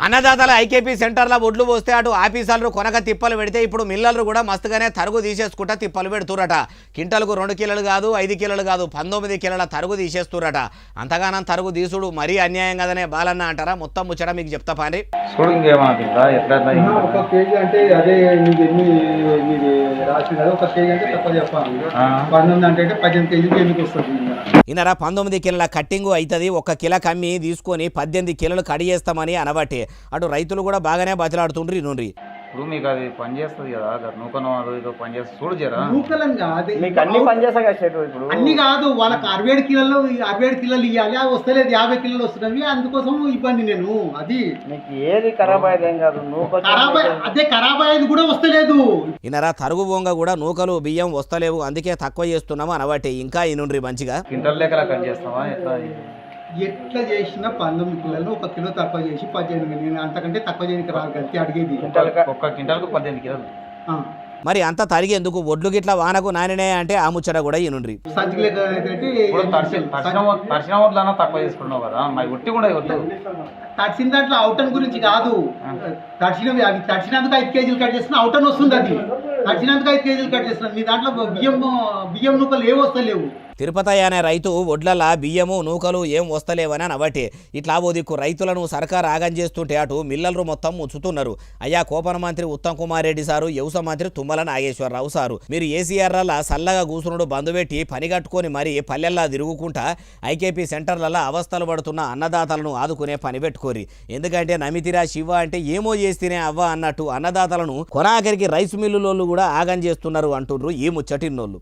అన్నదాతల IKP సెంటర్ల ఒడ్లు పోస్తే అటు ఆఫీసర్లు కొనక తిప్పలు పెడితే ఇప్పుడు మిల్లర్లు కూడా మస్తుగానే తరుగు తీసేసుకుంటా తిప్పలు పెడుతురట. కింటలకు 2 కిలోలు కాదు 5 కిలోలు కాదు 19 కిలోల తరుగు తీసేస్తురట. అంతగానం తరుగు తీసుడు మరీ అన్యాయం కదనే బాలన్న అంటారా? మొత్తం ముచ్చట మీకు చెప్తా పాండి. ఒక కేజీ అంటే అదే రాసి ఒక కేజీ అంటే తక్కువ చెప్పాలి. 19 అంటే 18 కేజీకి ఎందుకు వస్తుంది? ఈయనరా 19 కిలోల కట్టింగు అవుతుంది. 1 కిలో కమ్మి తీసుకొని 18 కిలోలు కడిగేస్తామని అనబట్టి అటు రైతులు కూడా బాగానే బతిలాడుతుండ్రి నుండి. ఇప్పుడు మీకు అది పని చేస్తుంది కదా, నూకను అది ఇదో పని చేస్తుంది చూడు జరా. నూకలం కాదు మీకు అన్ని పని చేస్తా కదా ఇప్పుడు అన్ని కాదు, వాళ్ళకి 67 కిలోలు ఇవ్వాలి, అవి వస్తలేదు 50 కిలోలు వస్తున్నవి, అందుకోసం ఇబ్బంది. నేను అది మీకు ఏది ఖరాబ్ అయ్యేది ఏం కాదు, అదే ఖరాబ్ అయ్యేది కూడా వస్తలేదు. ఈయనరా తరుగు బొంగ కూడా నూకలు బియ్యం వస్తలేవు, అందుకే తక్కువ చేస్తున్నాము అనబట్టి ఇంకా ఈనుండ్రి మంచిగా. క్వింటల్ లెక్కల కట్ చేస్తావా ఎట్లా చేసినా 19 కిలోలు 1 కిలో తక్కువ చేసి 18. నేను అంతకంటే తక్కువ చేయడానికి రాదు కదా అడిగేది. ఒక్క క్వింటల్ 18 కిలోలు. మరి అంత తరిగి ఎందుకు? ఒడ్లు గిట్లా వానకు నానినే అంటే ఆ ముచ్చట కూడా ఈనుండ్రి. తడిసిన వడ్లన్నా తక్కువ చేసుకున్నావు కదా, మరి ఒట్టి కూడా వడ్లు తడిసిన దాంట్లో అవుటన్ గురించి కాదు. తడిసినవి అవి తడిసినందుకు 5 కేజీలు కట్ చేస్తున్నా అవుటన్ వస్తుంది. అది తడిసినందుకు 5 కేజీలు కట్ చేస్తున్నా. మీ దాంట్లో బియ్యం నూకలు ఏవి వస్తలేవు. తిరుపతి అనే రైతు ఒడ్లల్లా బియ్యము నూకలు ఏం వస్తలేవని అనబట్టి ఇట్లా ఓ దిక్కు రైతులను సర్కారు ఆగం చేస్తుంటే అటు మిల్లర్లు మొత్తం ముచ్చుతున్నారు. అయ్యా కోపన మంత్రి ఉత్తమ్ కుమార్ రెడ్డి సారు, వ్యవసాయ మంత్రి తుమ్మల నాగేశ్వరరావు సారు, మీరు ఏసీఆర్ల సల్లగా కూసునుడు బంధు పెట్టి పని కట్టుకొని మరి పల్లెల్లా తిరుగుకుంటా ఐకేపీ సెంటర్లలో అవస్థలు పడుతున్న అన్నదాతలను ఆదుకునే పని పెట్టుకోరి. ఎందుకంటే నమితిరా శివ అంటే ఏమో చేస్తేనే అవ్వ అన్నట్టు అన్నదాతలను కొనాఖరికి రైస్ మిల్లులోళ్ళు కూడా ఆగం చేస్తున్నారు అంటున్నారు ఈ ముచ్చటిన్నోళ్ళు.